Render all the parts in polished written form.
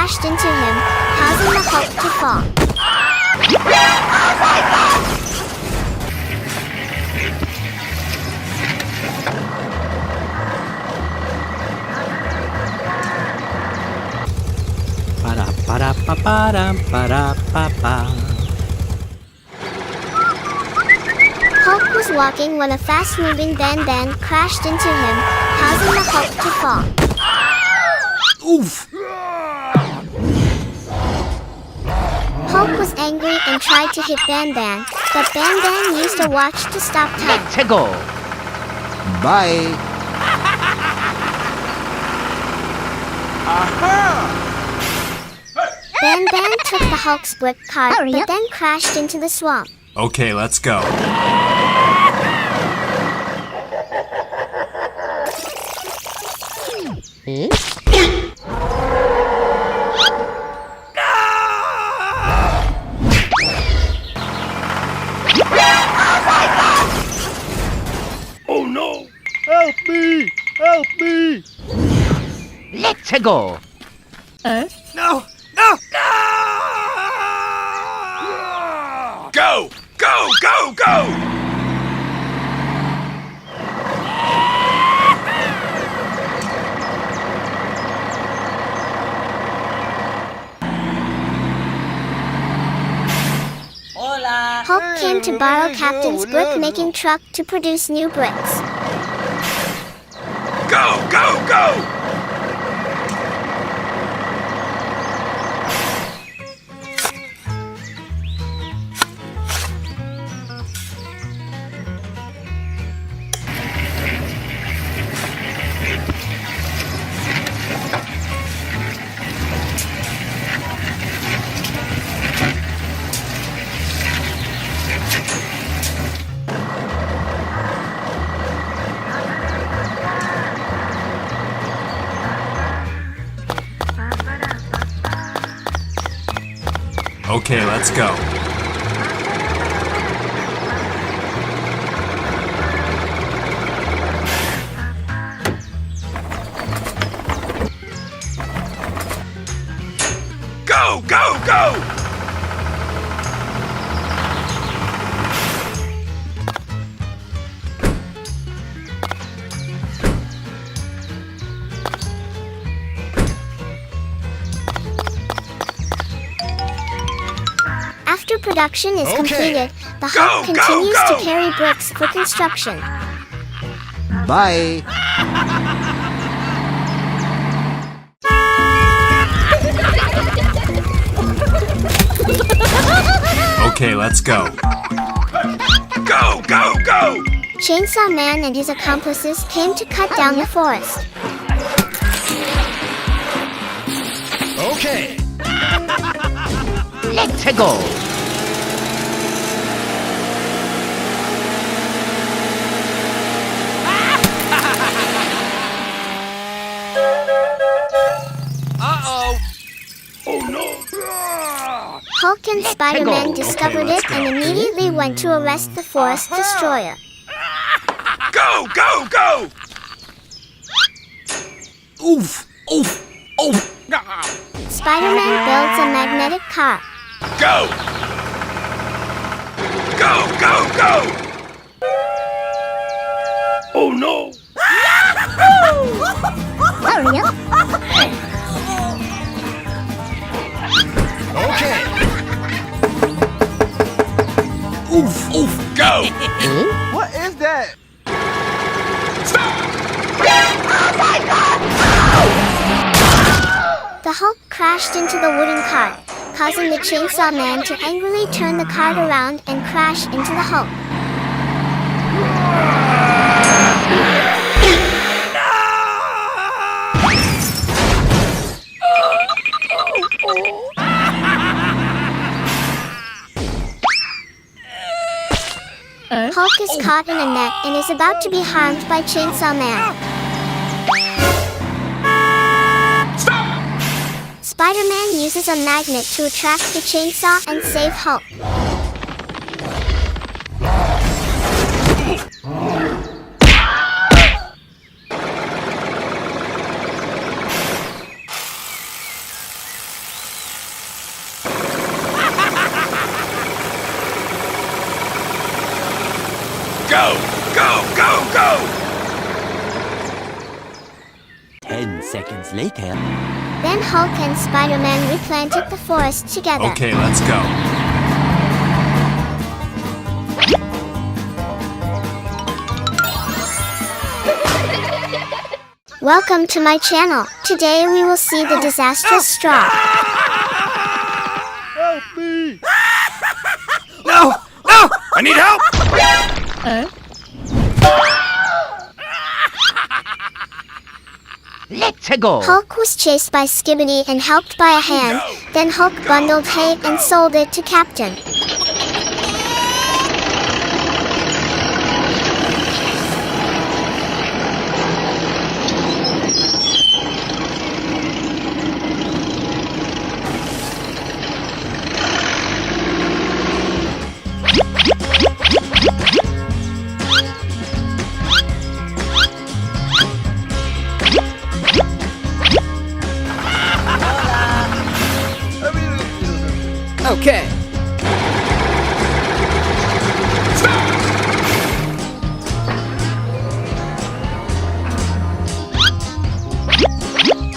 crashed into him, causing the Hulk to fall. Hulk was walking when a fast-moving banane crashed into him, causing the Hulk to fall. Oof! Hulk was angry and tried to hit Bandan, but Bandan used a watch to stop time. Let's go. Bye! Bandan took the Hulk's brick cart, but then crashed into the swamp. Okay, let's go. Oh no! Help me! Help me! Let's go. No! No! No! Go! Go! Go! Go! Hulk came to borrow Captain's brick-making truck to produce new bricks. Go! Go! Go! Okay, let's go. Go! Go! Go! After production is completed, the Hulk continues to carry bricks for construction. Bye! Okay, let's go. Go! Go! Go! Chainsaw Man and his accomplices came to cut down the forest. Okay! Let's go. Uh-oh! Oh no! Hulk and Spider-Man discovered let's it go. and immediately went to arrest the forest destroyer. Go! Go! Go! Oof! Oof! Oof! Spider-Man builds a magnetic car. Go! Go! Go! Go! Oh no! Hurry up! Okay! Oof! Oof! Go! What is that? The Hulk crashed into the wooden cart, causing the Chainsaw Man to angrily turn the cart around and crash into the Hulk. Hulk is caught in a net and is about to be harmed by Chainsaw Man. Spider-Man uses a magnet to attract the chainsaw and save Hulk. Go! Go! Go! Go! 10 seconds later. Then Hulk and Spider-Man replanted the forest together. Okay, let's go. Welcome to my channel. Today we will see the disastrous straw. Help me! No! No! I need help! Let's go. Hulk was chased by Skibbity and helped by a hand. Then Hulk bundled hay and sold it to Captain. Okay.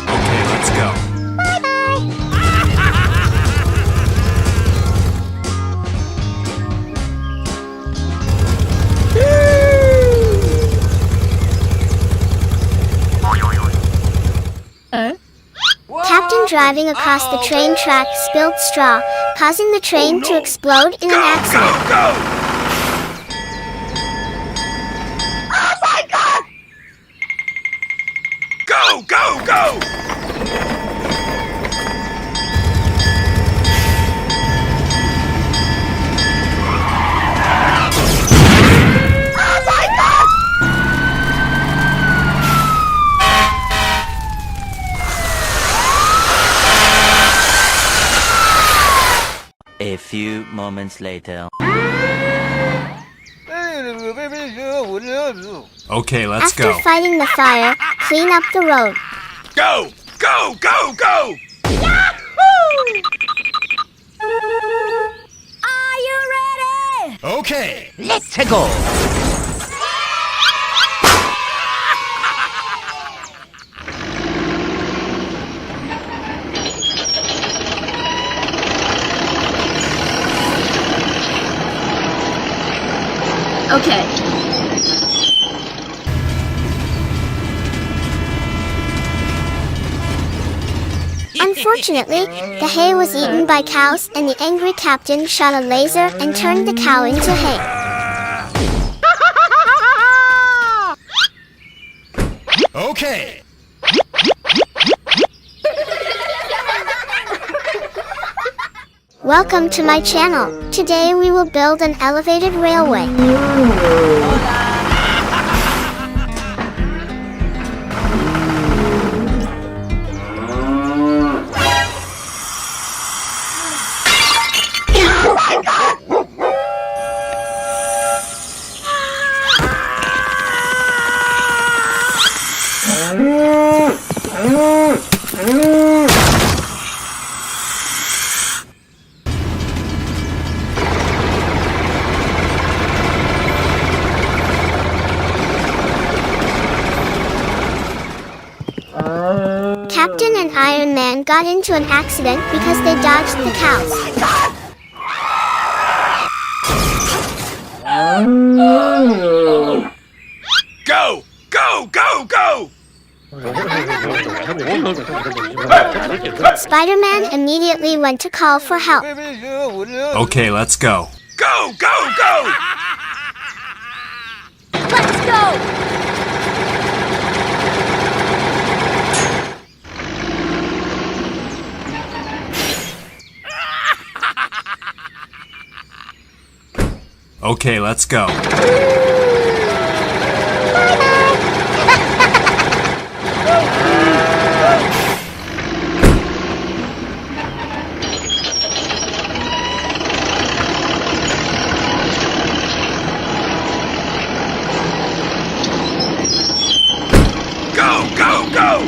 Okay, let's go. Captain driving across the train track spilled straw, causing the train to explode in an Go! accident. Go! Oh my God! Go! Go! Go! Oh my God! A few moments later. Okay, let's After go. fighting the fire, clean up the road. Go! Go! Go! Go! Okay. Let's go. Okay. Unfortunately, the hay was eaten by cows and the angry captain shot a laser and turned the cow into hay. Okay. Welcome to my channel. Today we will build an elevated railway. Captain and Iron Man got into an accident because they dodged the cows. Go! Go! Go! Go! Spider-Man immediately went to call for help. Okay, let's go. Go! Go! Go! Let's go! Okay, let's go. Go! Go! Go!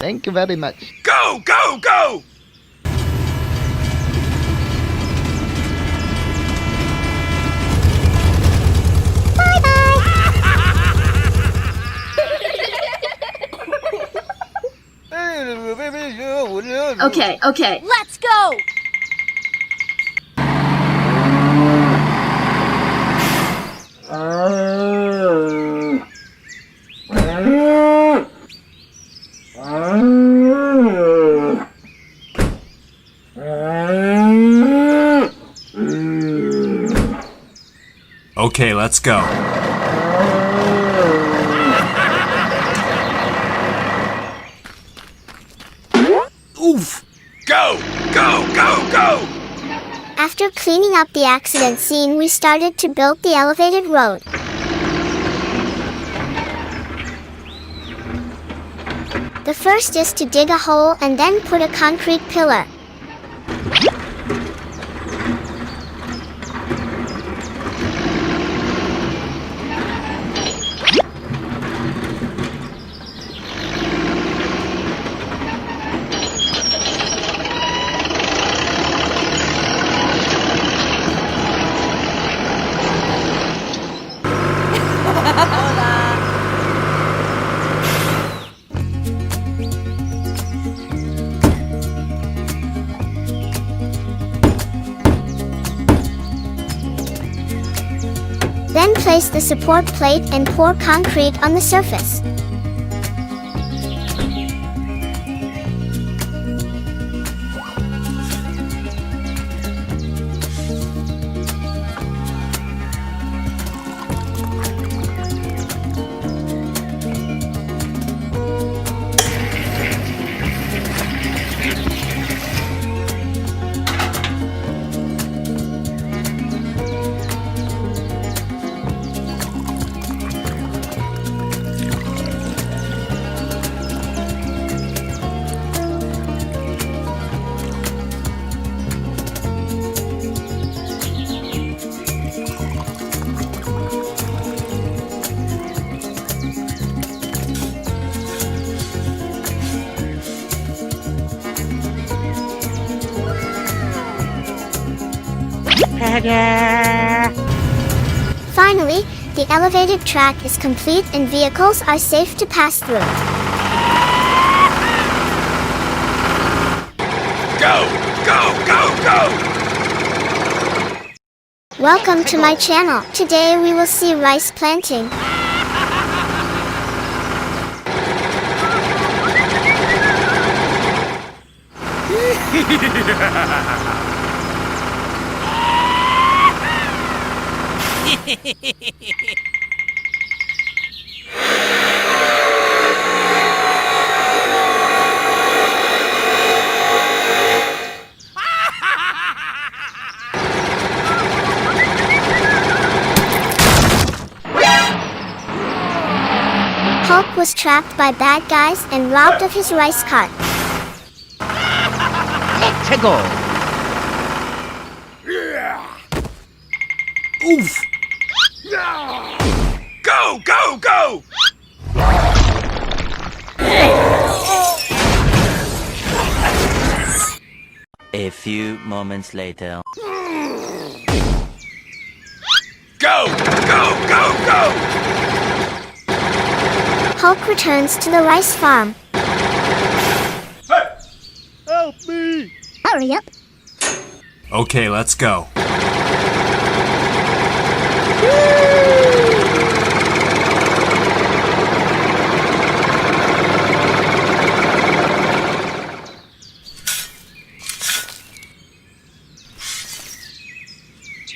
Thank you very much. Go, go, go! Okay, okay. Let's go! Okay, let's go. Oof! Go, go, go, go! After cleaning up the accident scene, we started to build the elevated road. The first is to dig a hole and then put a concrete pillar. Then place the support plate and pour concrete on the surface. Finally, the elevated track is complete and vehicles are safe to pass through. Go, go, go, go! Welcome to my channel. Today we will see rice planting. Hulk was trapped by bad guys and robbed of his rice cart. Let's go. Oof! Go, go, go! A few moments later. Go, go, go, go! Hulk returns to the rice farm. Help me! Hurry up. Okay, let's go.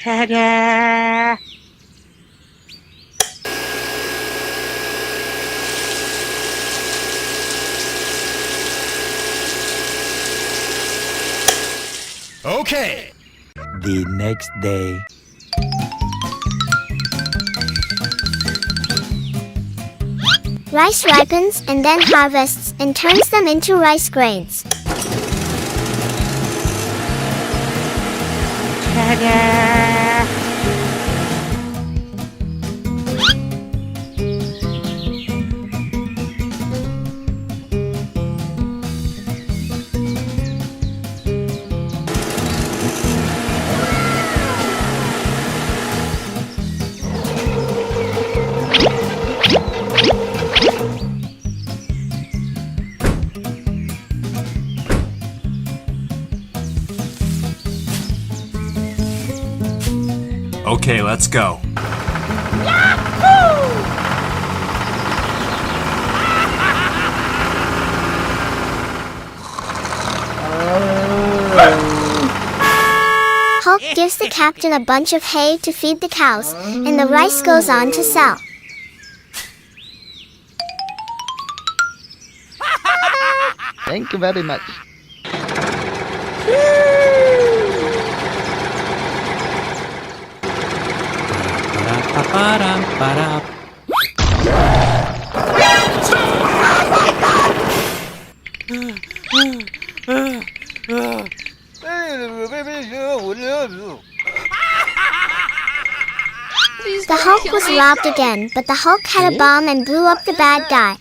Ta-da! Okay! The next day. Rice ripens and then harvests and turns them into rice grains. Ta-da! Okay, let's go. Hulk gives the captain a bunch of hay to feed the cows, and the rice goes on to sell. Thank you very much. The Hulk was robbed again, but the Hulk had a bomb and blew up the bad guy.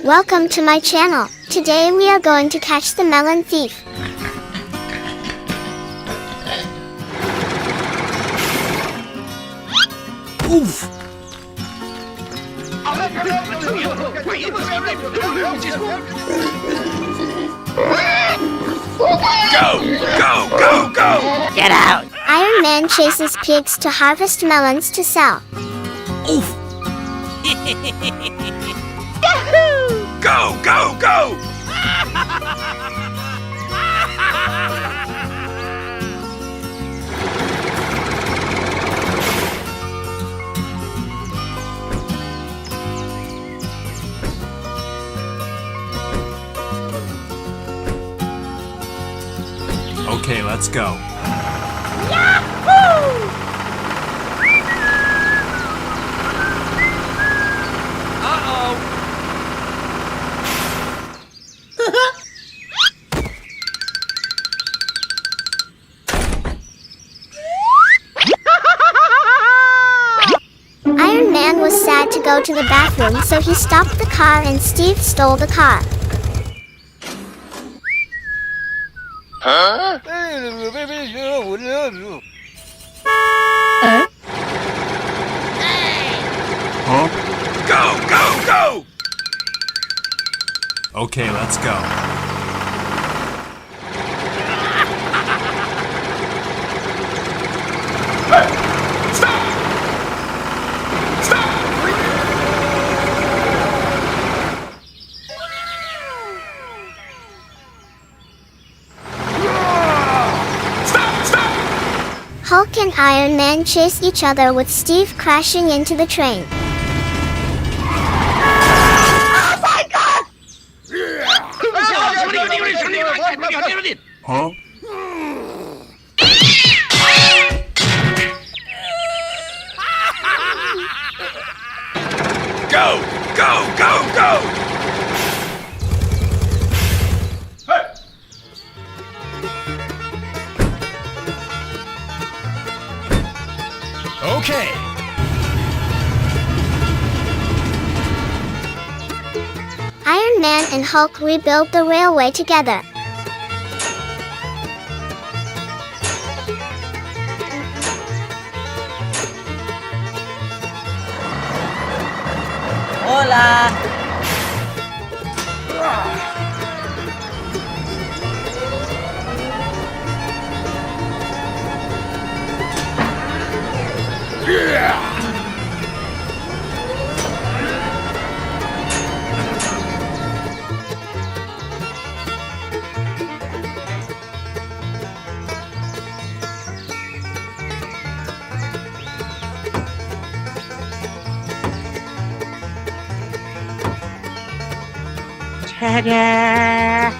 Welcome to my channel. Today we are going to catch the melon thief. Oof! Go! Get out! Iron Man chases pigs to harvest melons to sell. Oof! Go! Okay, let's go. Iron Man was sad to go to the bathroom, so he stopped the car and Steve stole the car. Go! Okay, let's go. Hulk and Iron Man chase each other with Steve crashing into the train. Huh? Go! Okay. Iron Man and Hulk rebuild the railway together. Hola! Ta-da!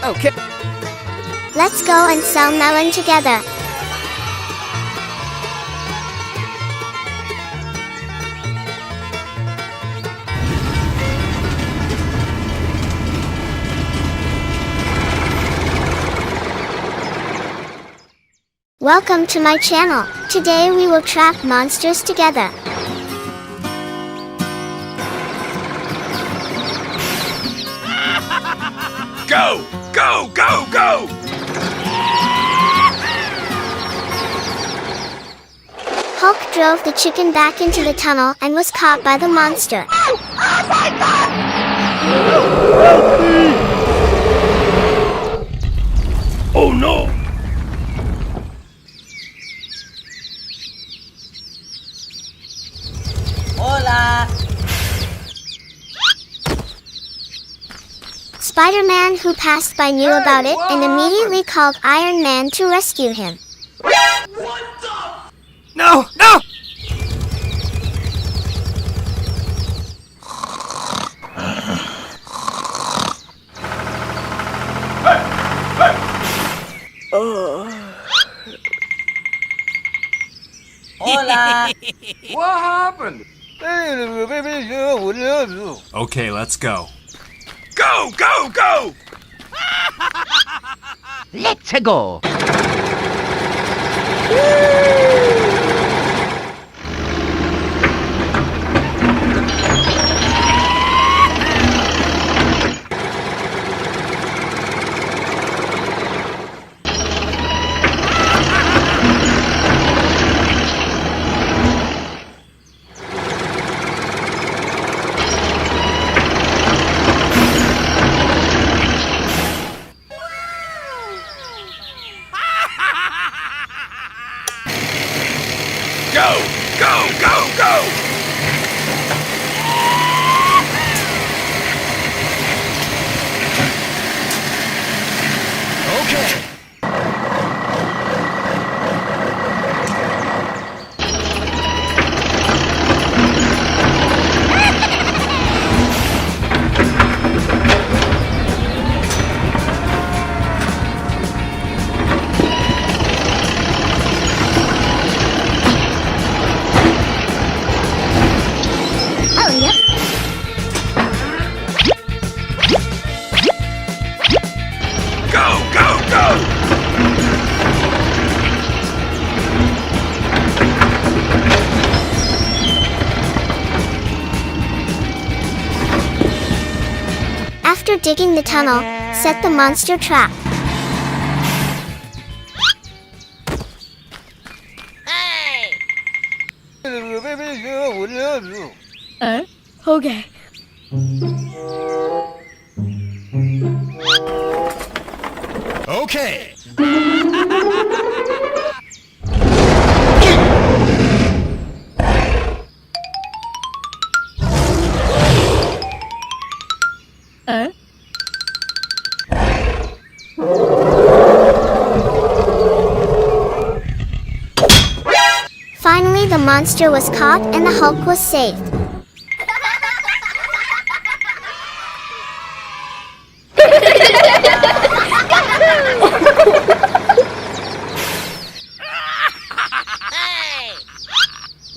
Okay. Let's go and sell melon together. Welcome to my channel. Today we will trap monsters together. Go! Go! Go! Go! Hulk drove the chicken back into the tunnel and was caught by the monster. Oh no! Hola. Spider-Man, who passed by, knew about it and immediately called Iron Man to rescue him. No! No! Hola. What happened? Okay, let's go. Go! Go! Go! Let's go. Go! Go! Go! Go! Okay. Oh, yep. Go! Go! Go! After digging the tunnel, set the monster trap. Okay. Okay. Finally, the monster was caught and the Hulk was saved.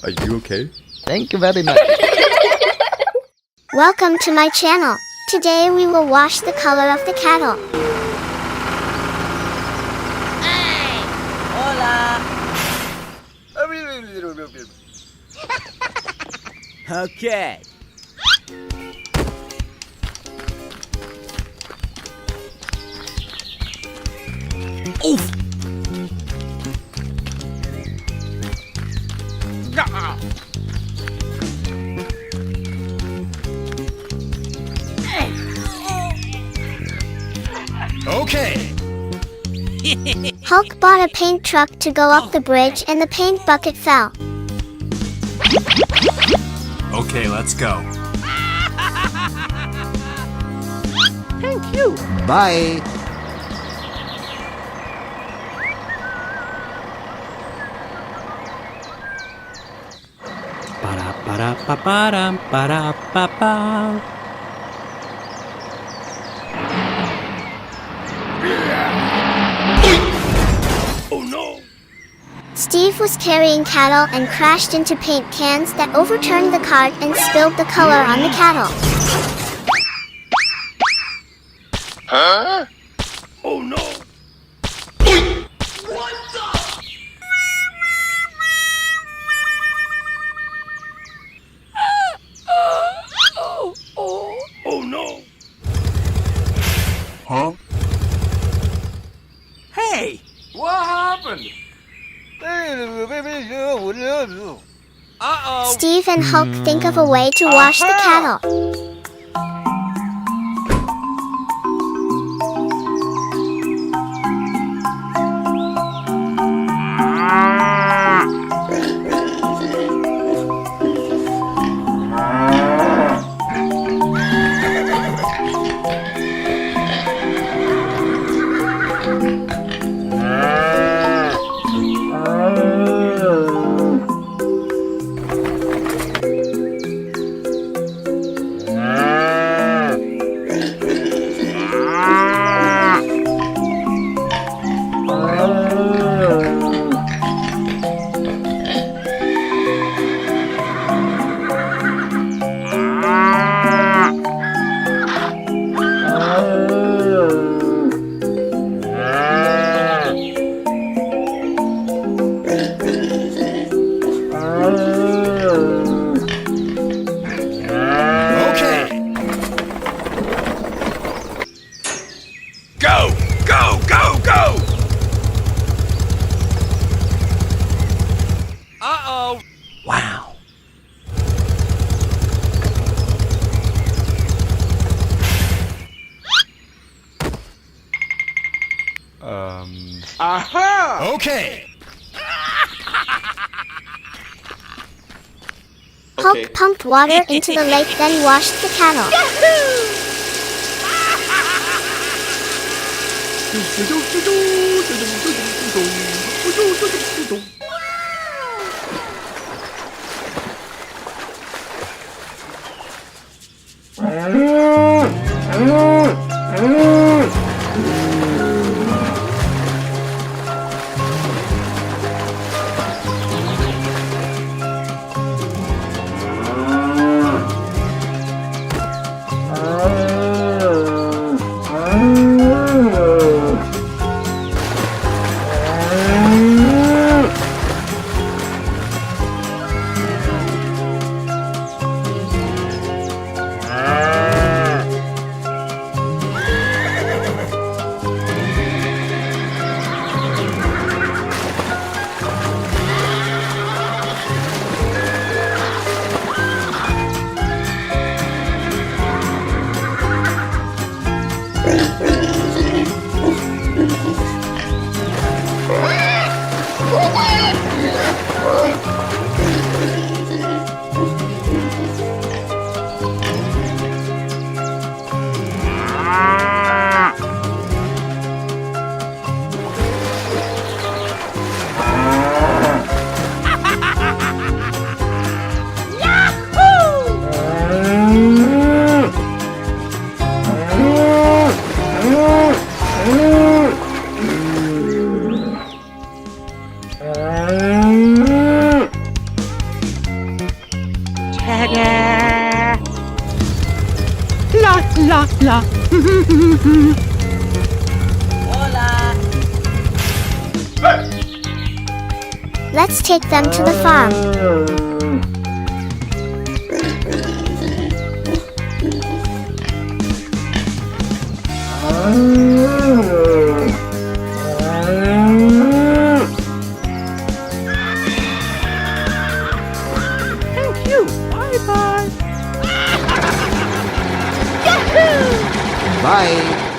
Are you okay? Thank you very much. Welcome to my channel. Today we will wash the color of the cattle. Hola. Okay. Oof! Okay. Hulk bought a paint truck to go up the bridge and the paint bucket fell. Okay, let's go. Thank you. Bye. Para-para-pa-para-para-pa-pa. Steve was carrying cattle and crashed into paint cans that overturned the cart and spilled the color on the cattle. Huh? Oh no! Oh no! Huh? Hey! What happened? Uh-oh! Steve and Hulk think of a way to wash the cattle. Go! Go! Go! Go! Uh-oh! Wow. Aha! Okay! Hulk pumped water into the lake, then washed the cattle. Hola! Let's take them to the farm. Thank you! Bye-bye! Bye.